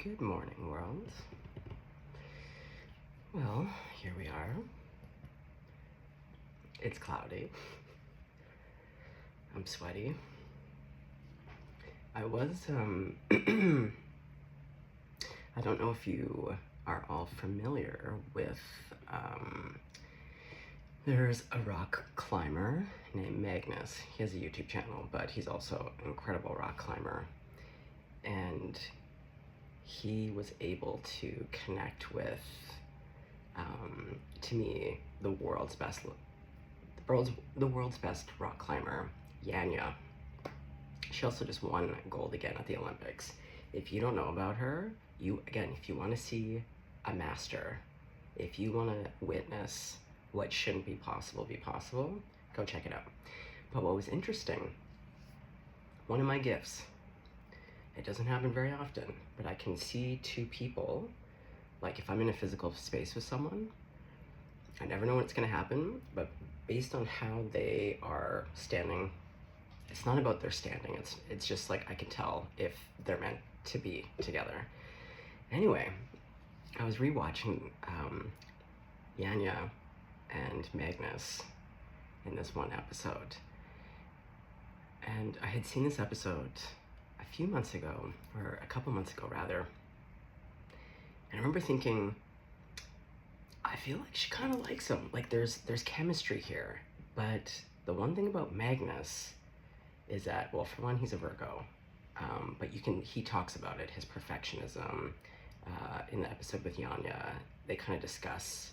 Good morning, world. Well, here we are. It's cloudy. I'm sweaty. I don't know if you are all familiar with, there's a rock climber named Magnus. He has a YouTube channel, but he's also an incredible rock climber. And he was able to connect with, to me, the world's best rock climber, Yanya. She also just won gold again at the Olympics. If you don't know about her, if you want to see a master, if you want to witness what shouldn't be possible, go check it out. But what was interesting, one of my gifts, it doesn't happen very often, but I can see two people, like if I'm in a physical space with someone, I never know what's going to happen, but based on how they are standing, it's not about their standing, it's just like I can tell if they're meant to be together. Anyway, I was rewatching Yanya and Magnus in this one episode, and I had seen this episode a few months ago, or a couple months ago rather, and I remember thinking, I feel like she kind of likes him. Like there's chemistry here. But the one thing about Magnus is that, well, for one, he's a Virgo, but he talks about it, his perfectionism. In the episode with Yanya, they kind of discuss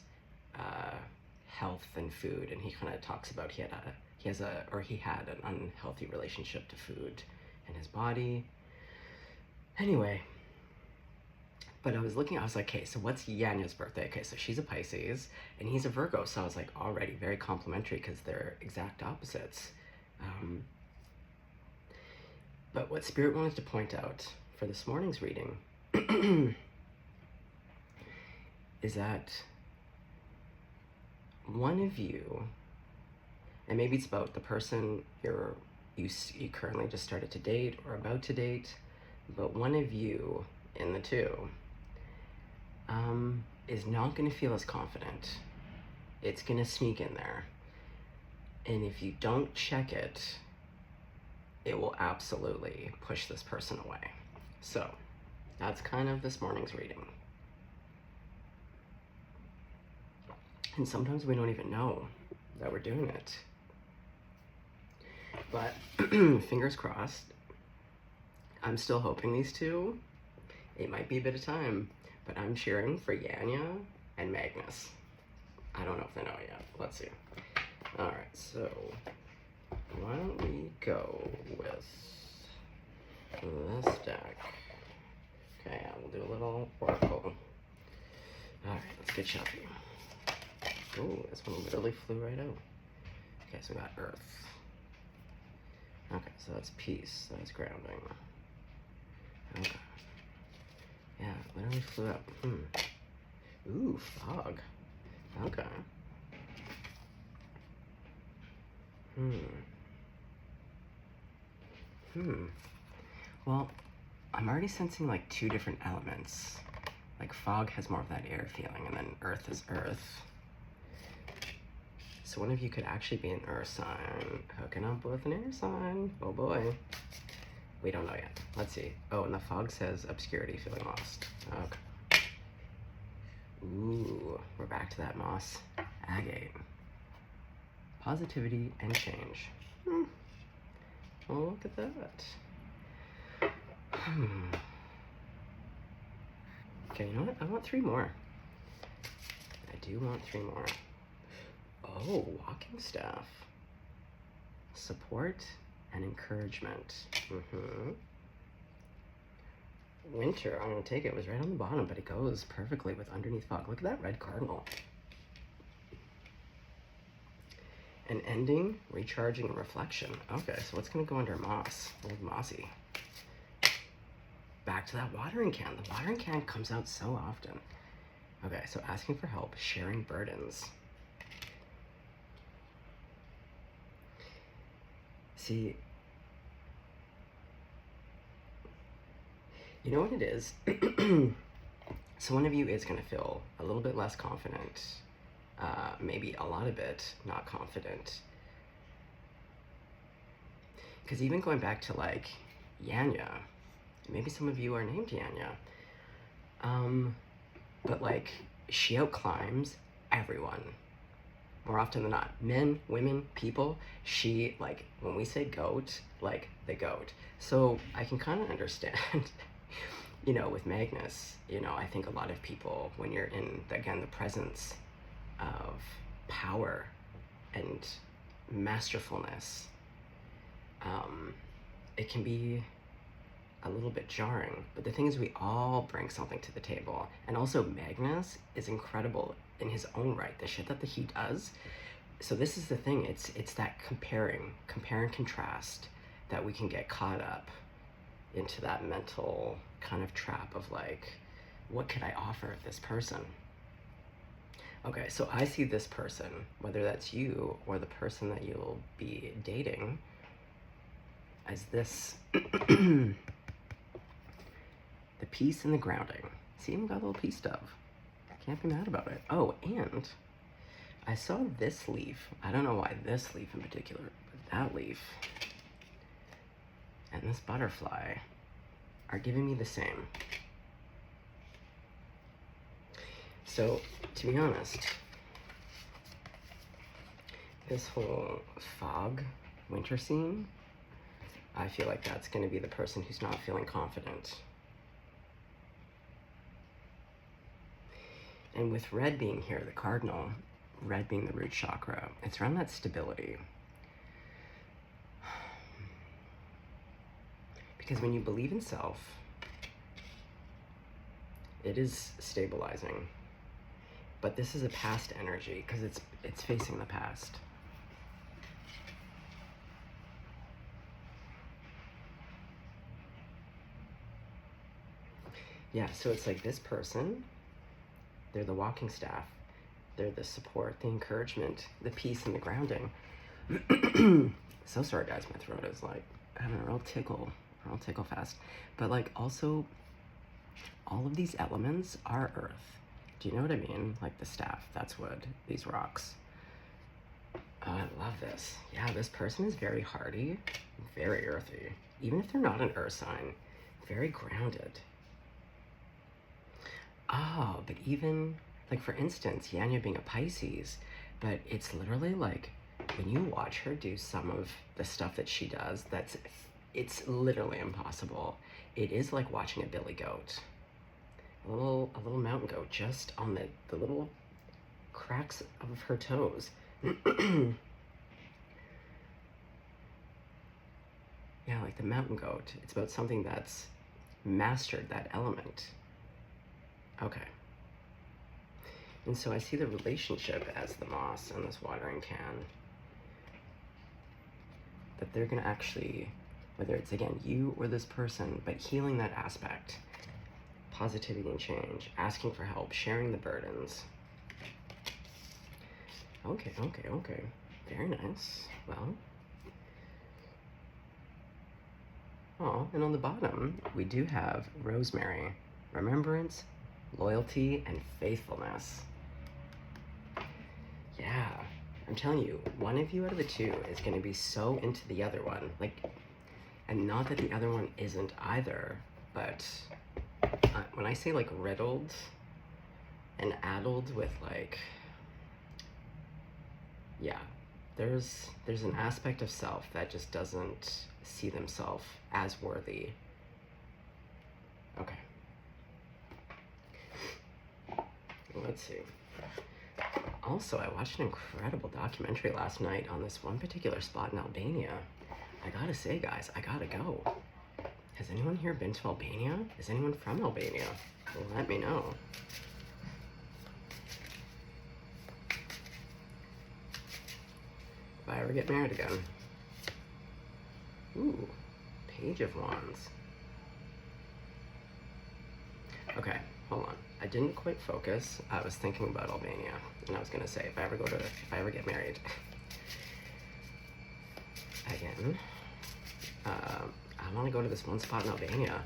health and food, and he kind of talks about he had an unhealthy relationship to food and his body. Anyway, but I was like, okay, so what's Yanya's birthday? Okay, so she's a Pisces, and he's a Virgo, so I was like, already very complimentary because they're exact opposites. But what Spirit wanted to point out for this morning's reading is that one of you, and maybe it's about the person you currently just started to date or about to date, but one of you in the two is not going to feel as confident. It's going to sneak in there. And if you don't check it, it will absolutely push this person away. So that's kind of this morning's reading. And sometimes we don't even know that we're doing it. But fingers crossed. I'm still hoping these two, it might be a bit of time, but I'm cheering for Yanya and Magnus. I don't know if they know yet. Let's see. All right, so why don't we go with this deck? Okay, yeah, we'll do a little oracle. All right, let's get choppy. Ooh, this one literally flew right out. Okay, so we got Earth. Okay, so that's peace, that's grounding. Okay. Yeah, literally flew out. Ooh, fog. Okay. Well, I'm already sensing like two different elements. Like fog has more of that air feeling, and then earth is earth. So one of you could actually be an earth sign, hooking up with an air sign. Oh boy. We don't know yet. Let's see. Oh, and the fog says obscurity, feeling lost. Okay. Ooh, we're back to that moss agate. Positivity and change. Well, look at that. Okay, you know what? I want three more. I do want three more. Oh, walking staff. Support and encouragement. Winter, I'm gonna take it. It was right on the bottom, but it goes perfectly with underneath fog. Look at that red cardinal. An ending, recharging, and reflection. Okay, so what's gonna go under moss? Old mossy. Back to that watering can. The watering can comes out so often. Okay, so asking for help, sharing burdens. See, You know what it is? So one of you is going to feel a little bit less confident, maybe a lot of it not confident. Because even going back to like Yanya, maybe some of you are named Yanya, but like she outclimbs everyone more often than not. Men, women, people, she, like, when we say goat, like the goat. So I can kind of understand, you know, with Magnus, you know, I think a lot of people, when you're in, again, the presence of power and masterfulness, it can be a little bit jarring. But the thing is, we all bring something to the table. And also, Magnus is incredible in his own right, the shit that he does. So this is the thing, it's that compare and contrast that we can get caught up into that mental kind of trap of like, what could I offer this person? Okay, so I see this person, whether that's you or the person that you'll be dating, as this, the peace and the grounding. See, even got a little peace stuff. Can't be mad about it. Oh, and I saw this leaf. I don't know why this leaf in particular, but that leaf and this butterfly are giving me the same. So, to be honest, this whole fog winter scene, I feel like that's going to be the person who's not feeling confident. And with red being here, the cardinal, red being the root chakra, it's around that stability. Because when you believe in self, it is stabilizing. But this is a past energy because it's facing the past. Yeah, so it's like this person, they're the walking staff, they're the support, the encouragement, the peace, and the grounding. So sorry guys, my throat is like having a real tickle fast. But like also, all of these elements are earth. Do you know what I mean? Like the staff, that's wood, these rocks. Oh, I love this. Yeah, this person is very hardy, very earthy. Even if they're not an earth sign, very grounded. Oh, but even, like for instance, Yanya being a Pisces, but it's literally like, when you watch her do some of the stuff that she does, it's literally impossible. It is like watching a billy goat. A little mountain goat just on the little cracks of her toes. Yeah, like the mountain goat. It's about something that's mastered that element. Okay. And so I see the relationship as the moss and this watering can. That they're gonna actually, whether it's again you or this person, but healing that aspect. Positivity and change, asking for help, sharing the burdens. Okay. Very nice. Well. Oh, and on the bottom, we do have rosemary, remembrance, loyalty, and faithfulness. Yeah, I'm telling you, one of you out of the two is going to be so into the other one. Like, and not that the other one isn't either, but when I say like riddled and addled with like, yeah, there's an aspect of self that just doesn't see themselves as worthy. Okay. Let's see. Also, I watched an incredible documentary last night on this one particular spot in Albania. I gotta say, guys, I gotta go. Has anyone here been to Albania? Is anyone from Albania? Well, let me know. If I ever get married again. Ooh, Page of Wands. Okay, hold on. I didn't quite focus. I was thinking about Albania, and I was gonna say if I ever get married again, I want to go to this one spot in Albania.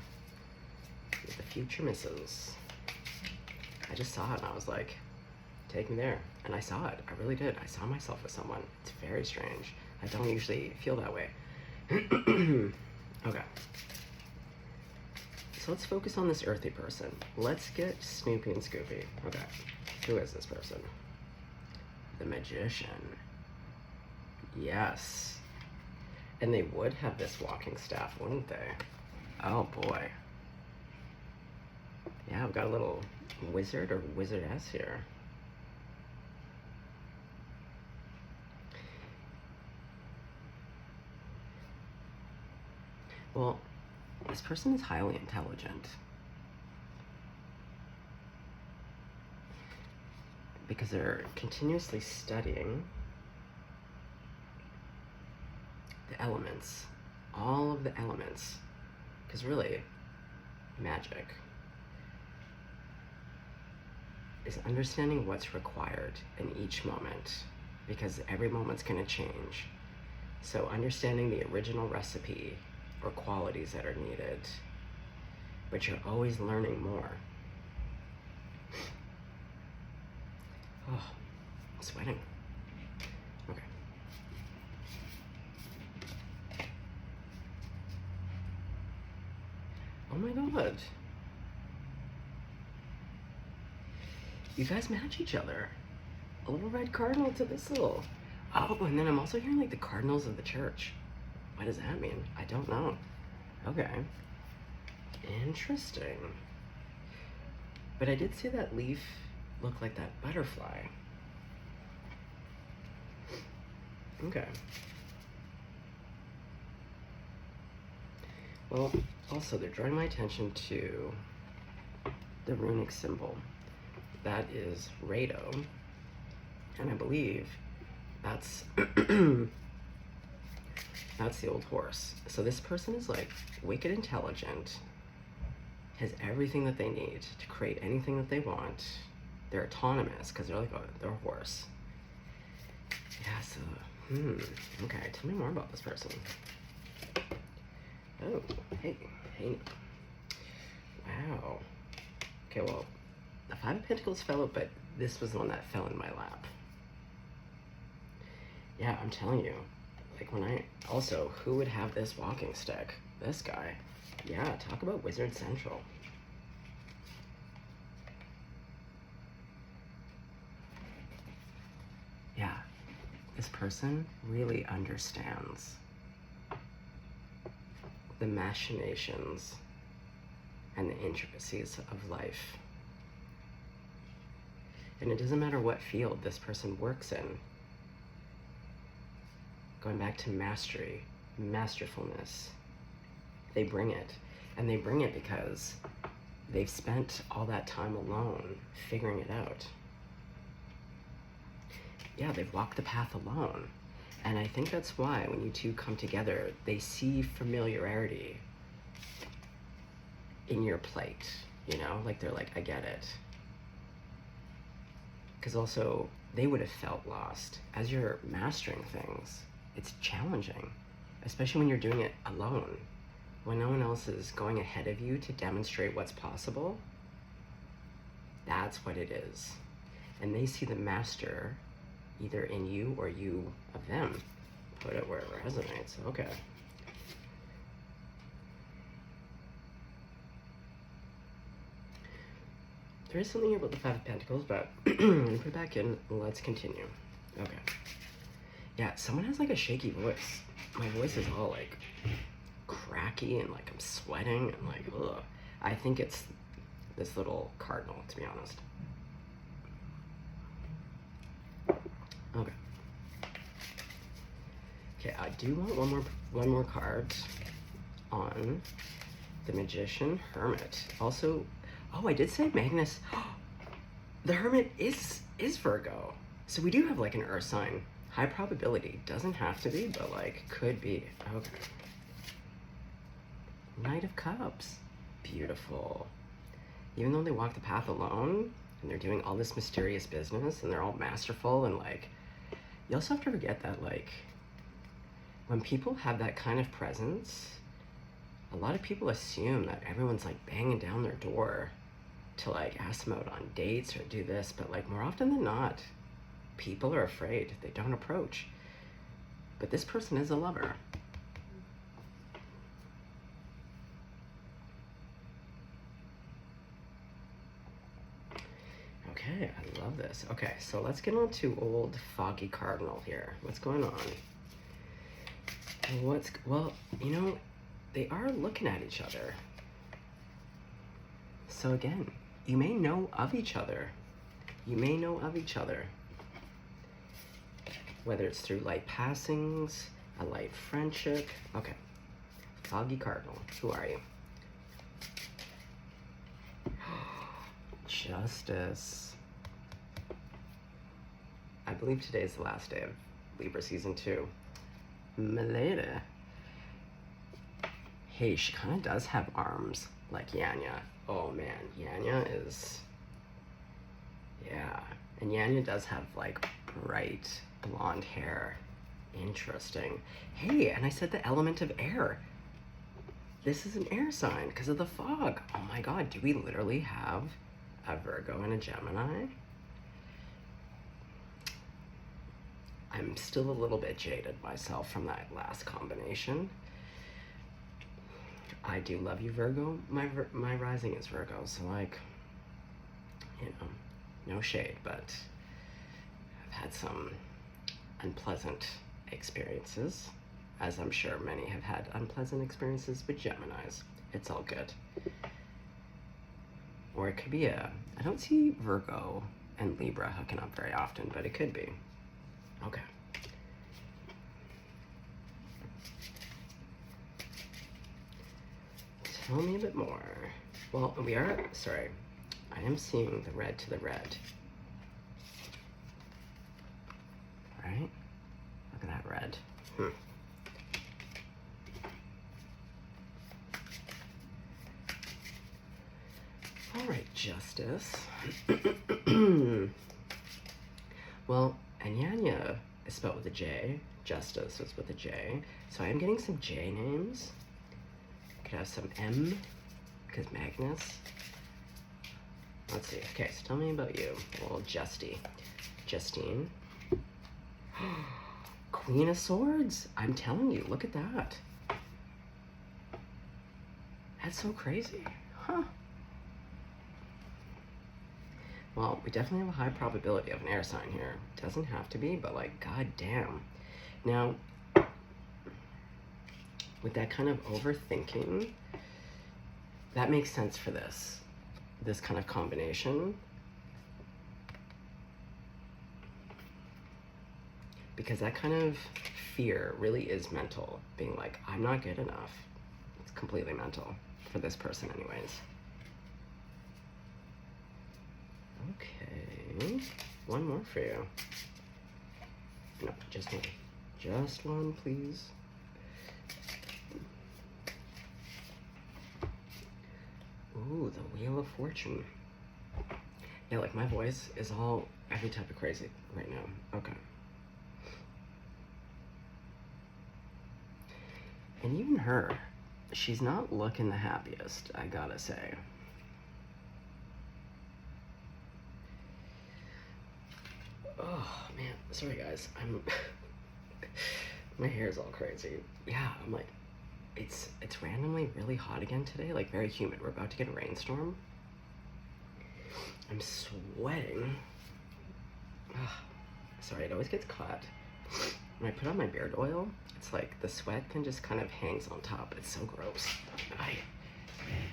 with the future missus. I just saw it and I was like, take me there. And I saw it. I really did. I saw myself as someone. It's very strange. I don't usually feel that way. Okay. So let's focus on this earthy person. Let's get Snoopy and Scoopy. Okay. Who is this person? The Magician. Yes. And they would have this walking staff, wouldn't they? Oh boy. Yeah, we've got a little wizard or wizardess here. Well, this person is highly intelligent because they're continuously studying the elements, all of the elements, because really, magic is understanding what's required in each moment, because every moment's going to change. So understanding the original recipe or qualities that are needed, but you're always learning more. Oh, I'm sweating. Okay. Oh my god. You guys match each other. A little red cardinal to this little. Oh, and then I'm also hearing like the cardinals of the church. What does that mean? I don't know. Okay. Interesting. But I did see that leaf look like that butterfly. Okay. Well, also they're drawing my attention to the runic symbol. That is Rado. And I believe that's that's the old horse. So this person is like wicked intelligent, has everything that they need to create anything that they want. They're autonomous because they're like they're a horse. Yeah, so, okay, tell me more about this person. Oh, hey. Wow. Okay, well, the Five of Pentacles fell out, but this was the one that fell in my lap. Yeah, I'm telling you, like also, who would have this walking stick? This guy. Yeah, talk about Wizard Central. Yeah, this person really understands the machinations and the intricacies of life. And it doesn't matter what field this person works in. Going back to mastery, masterfulness, they bring it. And they bring it because they've spent all that time alone figuring it out. Yeah, they've walked the path alone. And I think that's why when you two come together, they see familiarity in your plight, you know? Like they're like, I get it. Because also, they would have felt lost. As you're mastering things, it's challenging, especially when you're doing it alone. When no one else is going ahead of you to demonstrate what's possible, that's what it is. And they see the master either in you or you of them. Put it where it resonates. Okay. There is something about the Five of Pentacles, but I'm gonna put it back in. Let's continue. Okay. Yeah, someone has like a shaky voice. My voice is all like cracky and like I'm sweating and like, ugh. I think it's this little cardinal, to be honest. Okay. Okay, I do want one more card on the Magician Hermit. Also, oh, I did say Magnus. The Hermit is Virgo. So we do have like an earth sign. High probability. Doesn't have to be, but like could be. Okay. Knight of Cups. Beautiful. Even though they walk the path alone and they're doing all this mysterious business and they're all masterful and like, you also have to forget that like when people have that kind of presence, a lot of people assume that everyone's like banging down their door to like ask them out on dates or do this, but like more often than not, people are afraid. They don't approach. But this person is a lover. Okay, I love this. Okay, so let's get on to old Foggy Cardinal here. What's going on? Well, you know, they are looking at each other. So again, you may know of each other. You may know of each other. Whether it's through light passings, a light friendship. Okay, Foggy Cardinal, who are you? Justice. I believe today is the last day of Libra season 2. Milady. Hey, she kind of does have arms like Yanya. Oh man, Yanya is... Yeah, and Yanya does have like bright blonde hair. Interesting. Hey, and I said the element of air. This is an air sign because of the fog. Oh my god, do we literally have a Virgo and a Gemini? I'm still a little bit jaded myself from that last combination. I do love you, Virgo. My rising is Virgo, so like, you know, no shade, but I've had some unpleasant experiences, as I'm sure many have had unpleasant experiences with Geminis. It's all good. Or it could be I don't see Virgo and Libra hooking up very often, but it could be. Okay. Tell me a bit more. Well, sorry, I am seeing the red to the red. Right? Look at that red. All right, Justice. Well, Anyanya is spelled with a J. Justice is with a J. So I am getting some J names. Could have some M, because Magnus. Let's see. Okay, so tell me about you. Well, Justine. Queen of Swords. I'm telling you, look at that. That's so crazy. Huh. Well, we definitely have a high probability of an air sign here. Doesn't have to be, but like, god damn. Now, with that kind of overthinking, that makes sense for this kind of combination. Because that kind of fear really is mental. Being like, I'm not good enough. It's completely mental for this person anyways. Okay, one more for you. No, just one. Just one, please. Ooh, the Wheel of Fortune. Yeah, like my voice is all every type of crazy right now. Okay. And even her, she's not looking the happiest, I gotta say. Oh man, sorry guys, my hair's all crazy. Yeah, I'm like, it's randomly really hot again today, like very humid. We're about to get a rainstorm. I'm sweating. Ugh. Sorry, it always gets caught. When I put on my beard oil, it's like the sweat can just kind of hangs on top. It's so gross.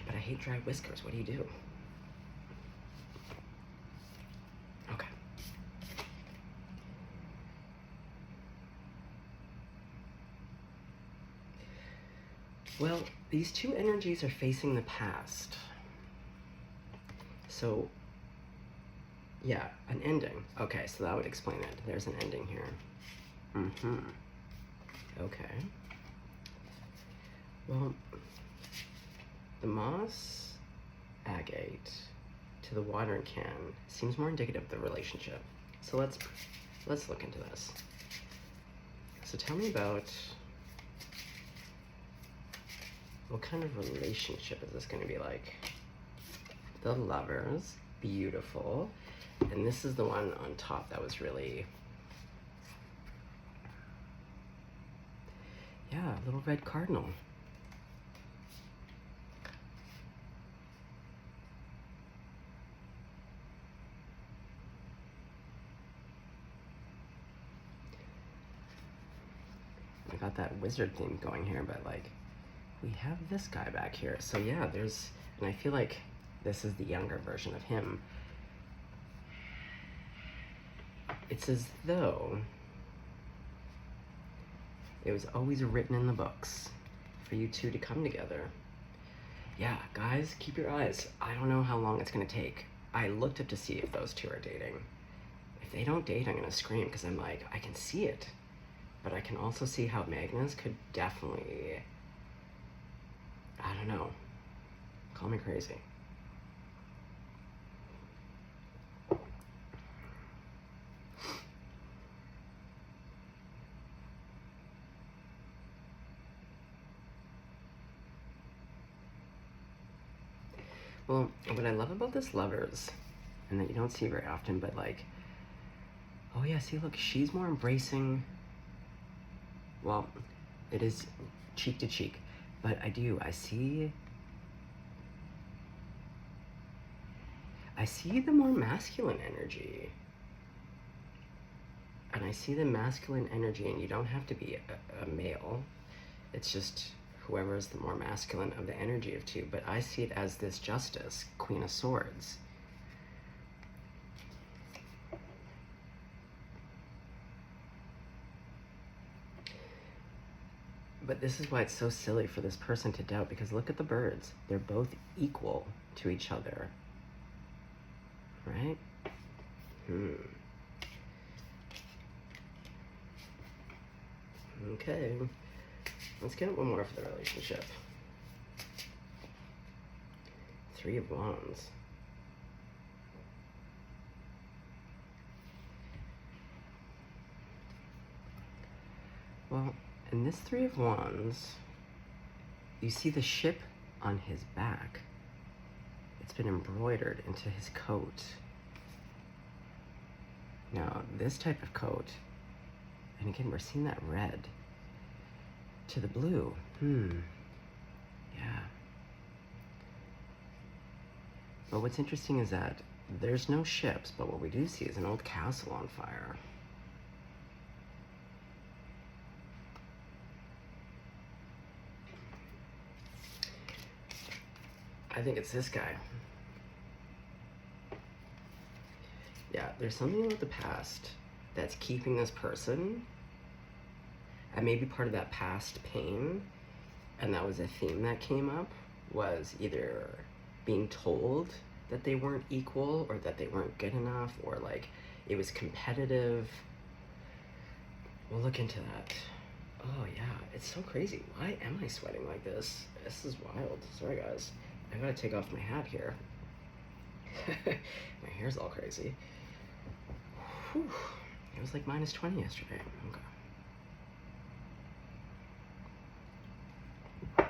But I hate dry whiskers. What do you do? Okay. Well, these two energies are facing the past. So, yeah, an ending. Okay, so that would explain it. There's an ending here. Okay. Well, the moss agate to the watering can seems more indicative of the relationship. So let's look into this. So tell me about What kind of relationship is this going to be like? The Lovers, beautiful. And this is the one on top that was really, yeah, little red cardinal. I got that wizard theme going here, but like, we have this guy back here. So yeah, and I feel like this is the younger version of him. It's as though it was always written in the books for you two to come together. Yeah, guys, keep your eyes. I don't know how long it's gonna take. I looked up to see if those two are dating. If they don't date, I'm gonna scream, because I'm like, I can see it. But I can also see how Magnus could definitely, I don't know, call me crazy. Well, what I love about this Lovers, and that you don't see very often, but like, oh yeah, see, look, she's more embracing. Well, it is cheek to cheek, but I see the more masculine energy. And I see the masculine energy, and you don't have to be a male. It's just whoever is the more masculine of the energy of two. But I see it as this Justice, Queen of Swords. But this is why it's so silly for this person to doubt, because look at the birds. They're both equal to each other. Right? Okay. Let's get one more for the relationship. Three of Wands. Well, in this Three of Wands, you see the ship on his back. It's been embroidered into his coat. Now, this type of coat, and again, we're seeing that red to the blue. Yeah. But what's interesting is that there's no ships, but what we do see is an old castle on fire. I think it's this guy. Yeah, there's something about the past that's keeping this person, and maybe part of that past pain, and that was a theme that came up, was either being told that they weren't equal, or that they weren't good enough, or like it was competitive. We'll look into that. Oh yeah, it's so crazy. Why am I sweating like this? This is wild. Sorry guys. I gotta take off my hat here. My hair's all crazy. Whew. It was like -20 yesterday. Okay.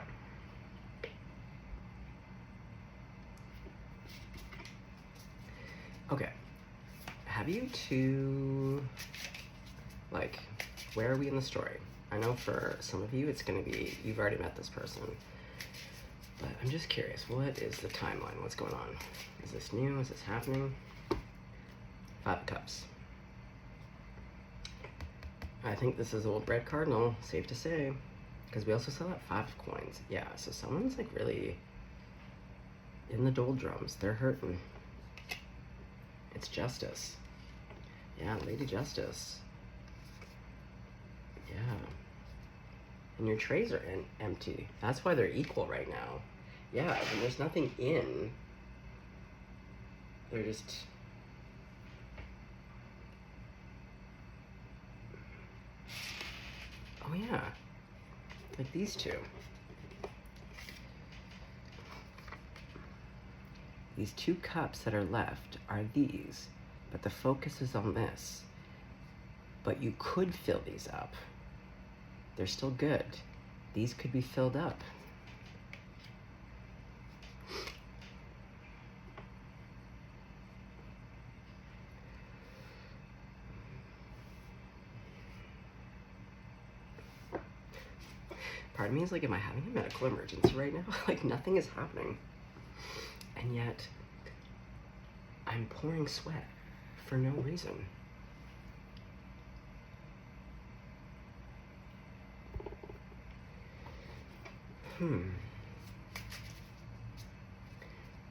Okay. Have you two, like, where are we in the story? I know for some of you it's gonna be, you've already met this person. But I'm just curious, what is the timeline? What's going on? Is this new? Is this happening? Five of Cups. I think this is old red cardinal, safe to say. Because we also saw that Five of Coins. Yeah, so someone's like really in the doldrums. They're hurting. It's Justice. Yeah, Lady Justice. Yeah. And your trays are empty. That's why they're equal right now. Yeah, and there's nothing in. They're just... Oh yeah. Like these two. These two cups that are left are these, but the focus is on this. But you could fill these up. They're still good. These could be filled up. part of me is like, am I having a medical emergency right now? Like, nothing is happening. And yet, I'm pouring sweat for no reason.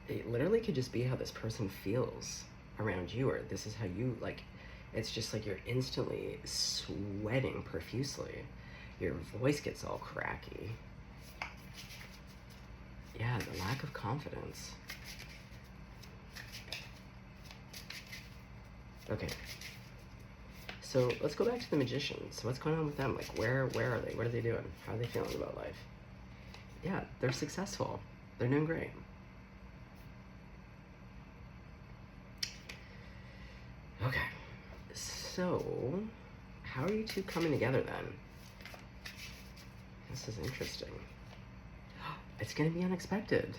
It literally could just be how this person feels around you, or this is how you, like, it's just like you're instantly sweating profusely. Your voice gets all cracky. Yeah, the lack of confidence. Okay. So let's go back to the magicians. What's going on with them? Like, where are they? What are they doing? How are they feeling about life? Yeah, they're successful. They're doing great. Okay. So, how are you two coming together then? This is interesting. It's gonna be unexpected.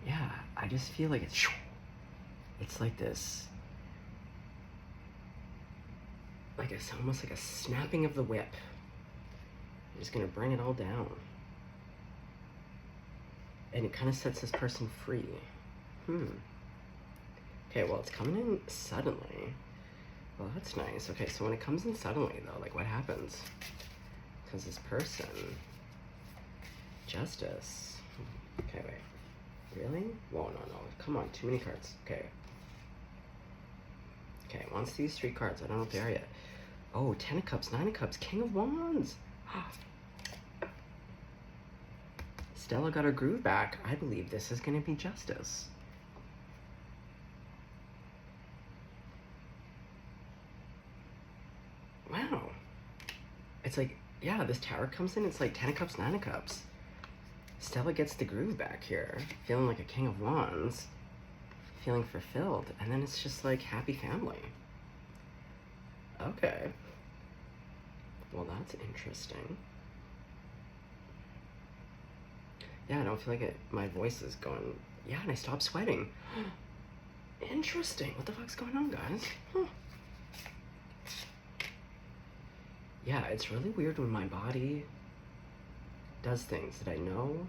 Yeah, I just feel like it's like this, like it's almost like a snapping of the whip. I'm just gonna bring it all down. And it kind of sets this person free. Okay, well, it's coming in suddenly. Well, that's nice. Okay, so when it comes in suddenly, though, like, what happens? Because this person, Justice. Okay, wait. Really? Whoa, no. Come on, too many cards. Okay. Okay, once these 3 cards, I don't know what they are yet. Oh, 10 of Cups, 9 of Cups, King of Wands. Stella got her groove back. I believe this is going to be Justice. Wow. It's like, yeah, this Tower comes in, it's like 10 of Cups, 9 of Cups. Stella gets the groove back here, feeling like a King of Wands, feeling fulfilled, and then it's just like happy family. Okay. Well, that's interesting. Yeah, I don't feel like it. My voice is going, yeah, and I stopped sweating. Interesting. What the fuck's going on, guys? Huh. Yeah, it's really weird when my body does things that I know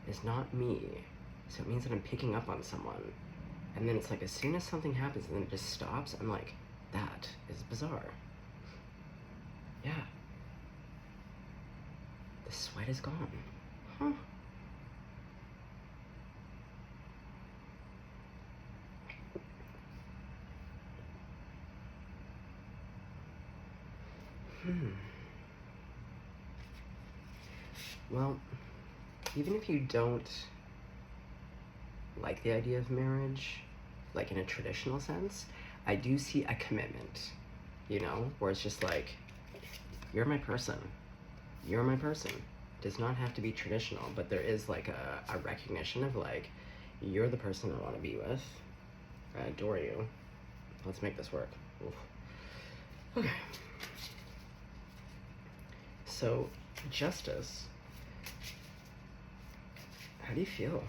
is not me. So it means that I'm picking up on someone. And then it's like, as soon as something happens and then it just stops, I'm like, that is bizarre. Yeah. The sweat is gone. Huh. Well, even if you don't like the idea of marriage, like in a traditional sense, I do see a commitment, you know, where it's just like, you're my person. You're my person. It does not have to be traditional, but there is like a recognition of like, you're the person I want to be with. I adore you. Let's make this work. Oof. Okay. So, Justice. How do you feel?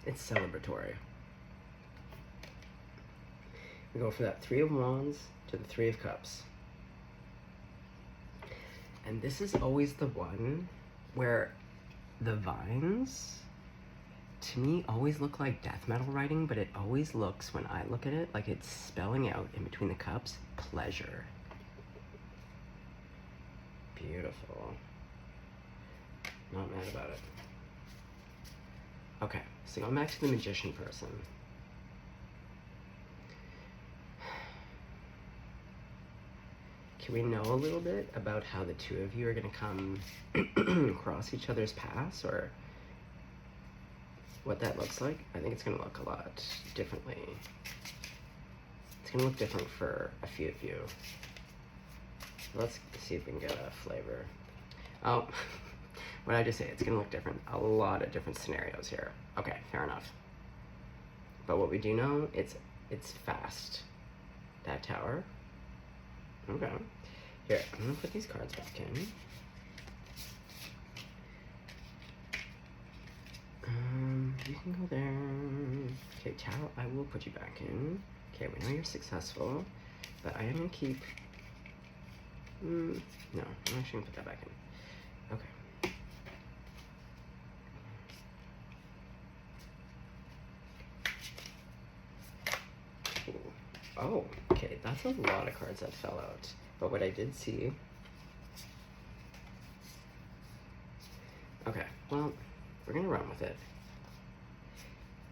It's celebratory. We go for that 3 of Wands to the 3 of Cups. And this is always the one where the vines, to me, always look like death metal writing, but it always looks, when I look at it, like it's spelling out in between the cups, pleasure. Beautiful. Not mad about it. Okay, so going back to the Magician person. Can we know a little bit about how the 2 of you are going to come across each other's paths, or what that looks like? I think it's going to look a lot differently. It's going to look different for a few of you. Let's see if we can get a flavor. Oh, what did I just say? It's going to look different. A lot of different scenarios here. Okay, fair enough. But what we do know, it's fast. That Tower. Okay. Here, I'm going to put these cards back in. You can go there. Okay, Tower, I will put you back in. Okay, we know you're successful, but I am gonna keep... no, I'm actually gonna put that back in. Okay. Ooh. Oh, okay, that's a lot of cards that fell out. But what I did see... Okay, well, we're gonna run with it.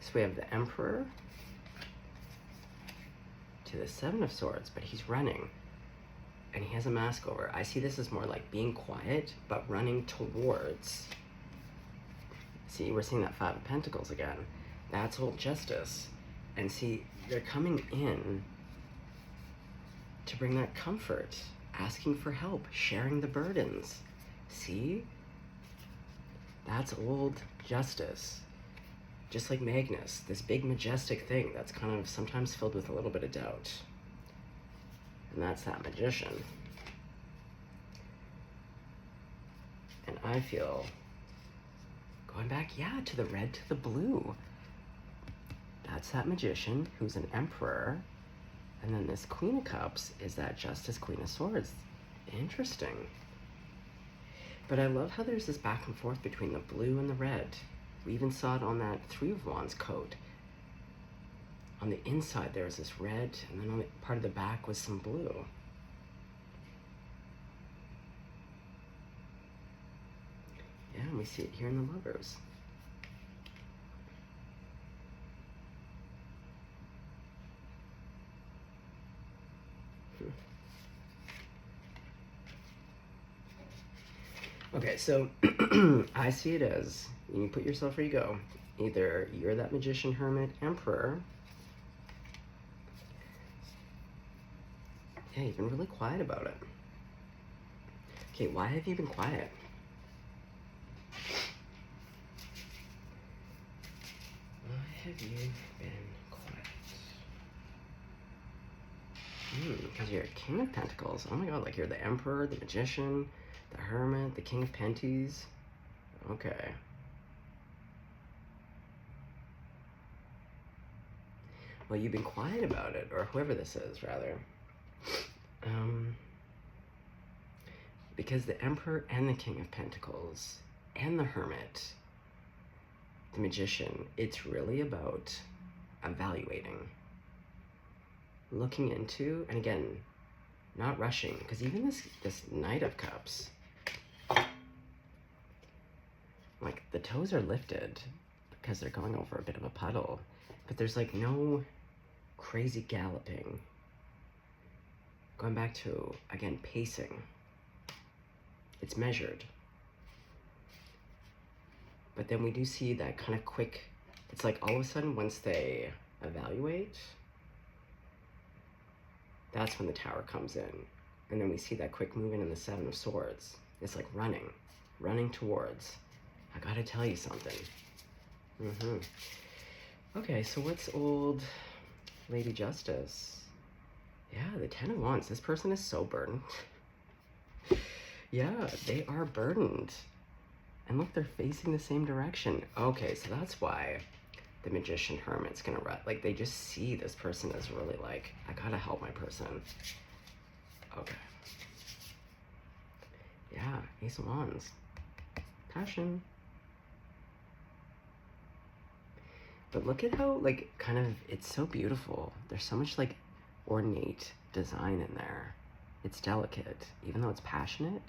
So we have the Emperor to the Seven of Swords, but he's running. And he has a mask over. I see this as more like being quiet, but running towards. See, we're seeing that Five of Pentacles again. That's Old Justice. And see, they're coming in to bring that comfort, asking for help, sharing the burdens. See? That's Old Justice. Just like Magnus, this big majestic thing that's kind of sometimes filled with a little bit of doubt. And that's that Magician. And I feel, going back, yeah, to the red, to the blue. That's that Magician who's an Emperor. And then this Queen of Cups is that Justice, Queen of Swords. Interesting. But I love how there's this back and forth between the blue and the red. We even saw it on that Three of Wands coat. On the inside there was this red, and then on the part of the back was some blue. Yeah, and we see it here in the Lovers. Okay, so I see it as, you put yourself where you go. Either you're that Magician, Hermit, Emperor. Yeah, you've been really quiet about it. Okay, why have you been quiet? Why have you been quiet? Because you're a King of Pentacles. Oh my god, like you're the Emperor, the Magician, the Hermit, the King of Penties. Okay. Well, you've been quiet about it, or whoever this is, rather. Because the Emperor and the King of Pentacles and the Hermit, the Magician, it's really about evaluating, looking into, and again, not rushing, because even this Knight of Cups, like the toes are lifted because they're going over a bit of a puddle, but there's like no crazy galloping. Going back to, again, pacing. It's measured. But then we do see that kind of quick, it's like all of a sudden once they evaluate, that's when the Tower comes in. And then we see that quick movement in the Seven of Swords. It's like running towards. I gotta tell you something. Okay, so what's old Lady Justice? Yeah, the Ten of Wands. This person is so burdened. Yeah, they are burdened. And look, they're facing the same direction. Okay, so that's why the Magician Hermit's gonna run. Like, they just see this person as really like, I gotta help my person. Okay. Yeah, Ace of Wands. Passion. But look at how, like, kind of, it's so beautiful. There's so much, like, ornate design in there. It's delicate, even though it's passionate.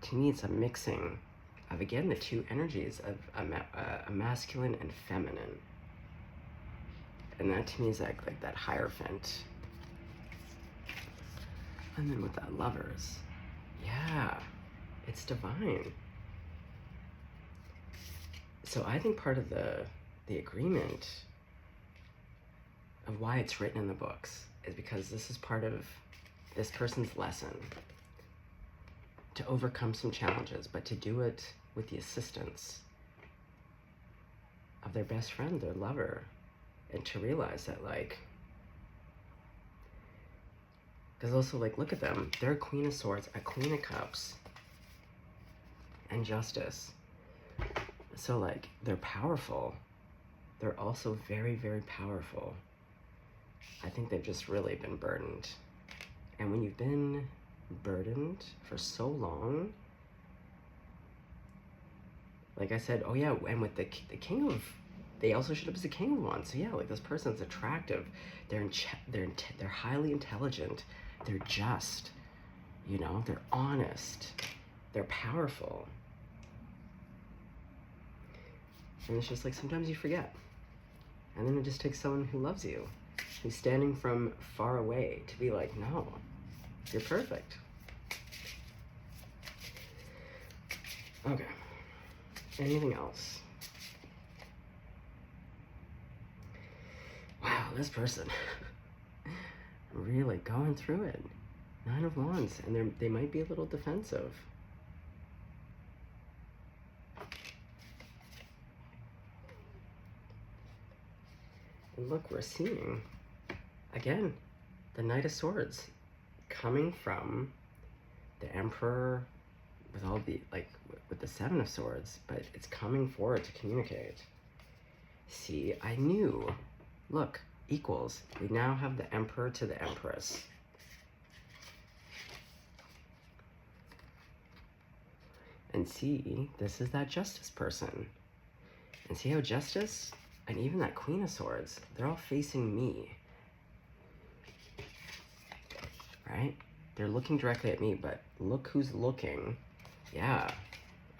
To me, it's a mixing of, again, the two energies of a masculine and feminine. And that to me is like that Hierophant. And then with that Lovers, yeah, it's divine. So I think part of the agreement of why it's written in the books is because this is part of this person's lesson to overcome some challenges, but to do it with the assistance of their best friend, their lover, and to realize that, like, because also, like, look at them. They're a Queen of Swords, a Queen of Cups, and Justice. So like, they're powerful. They're also very, very powerful. I think they've just really been burdened. And when you've been burdened for so long, like I said, oh yeah, and with the king of, they also showed up as the king of wands. So yeah, like this person's attractive. They're highly intelligent. They're just, you know, they're honest. They're powerful. And it's just like sometimes you forget. And then it just takes someone who loves you, who's standing from far away to be like, no, you're perfect. Okay. Anything else? Wow, this person really going through it. 9 of Wands, and they might be a little defensive. And look, we're seeing, again, the Knight of Swords coming from the Emperor with all the, like, with the 7 of Swords, but it's coming forward to communicate. See, I knew. Look, equals. We now have the Emperor to the Empress. And see, this is that Justice person. And see how Justice, and even that Queen of Swords, they're all facing me. Right? They're looking directly at me, but look who's looking. Yeah.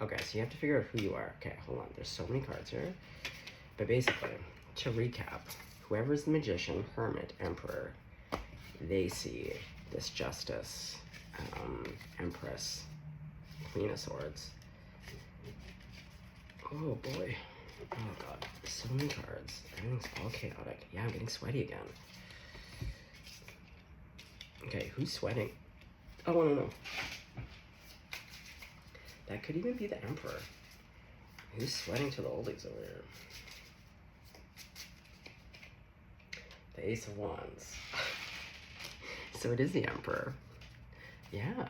Okay, so you have to figure out who you are. Okay, hold on. There's so many cards here. But basically, to recap, whoever's the Magician, Hermit, Emperor, they see this Justice, Empress, Queen of Swords. Oh boy. Oh god. So many cards. Everything's all chaotic. Yeah, I'm getting sweaty again. Okay, who's sweating? Oh, no. That could even be the Emperor. Who's sweating to the oldies over here? The Ace of Wands. So it is the Emperor. Yeah.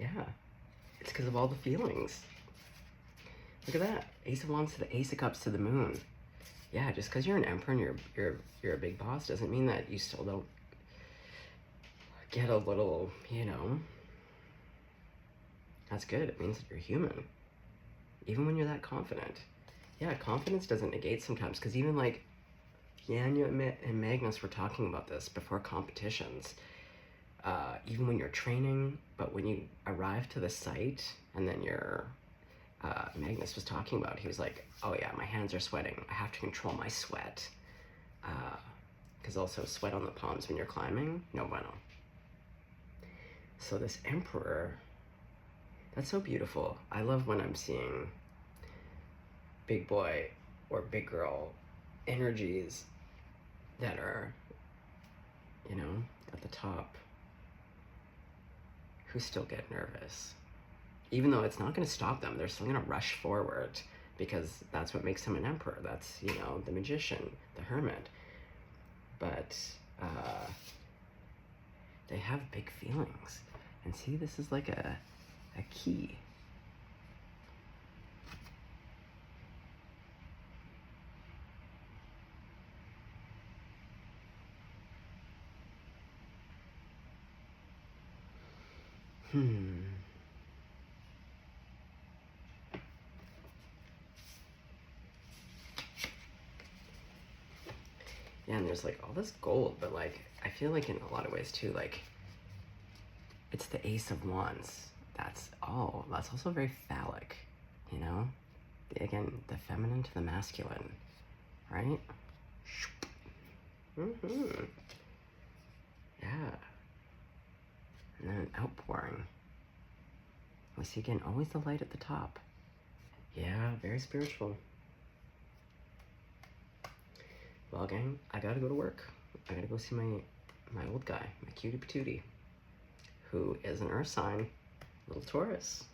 Yeah. It's because of all the feelings. Look at that. Ace of Wands to the Ace of Cups to the Moon. Yeah, just because you're an emperor and you're a big boss doesn't mean that you still don't get a little, you know. That's good. It means that you're human. Even when you're that confident. Yeah, confidence doesn't negate sometimes, because even like Yanya and Magnus were talking about this before competitions. Even when you're training, but when you arrive to the site, and then Magnus was talking about, he was like, oh yeah, my hands are sweating. I have to control my sweat. Because also sweat on the palms when you're climbing, no bueno. So this Emperor, that's so beautiful. I love when I'm seeing big boy or big girl energies that are, you know, at the top, who still get nervous. Even though it's not going to stop them, they're still going to rush forward, because that's what makes him an emperor. That's, you know, the magician, the hermit. But they have big feelings. And see, this is like a key. Yeah, and there's like all this gold, but like, I feel like in a lot of ways too, like, it's the Ace of Wands. That's also very phallic, you know? Again, the feminine to the masculine, right? Mm-hmm. Yeah. And then an outpouring. We see again, always the light at the top. Yeah, very spiritual. Well, gang, I gotta go to work. I gotta go see my old guy, my cutie patootie, who is an earth sign, little Taurus.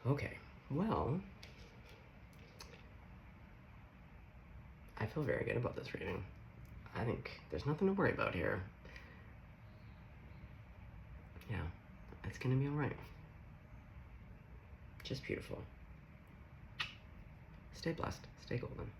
Okay, well, I feel very good about this reading. I think there's nothing to worry about here. Yeah, it's gonna be all right. Just beautiful. Stay blessed. Stay golden.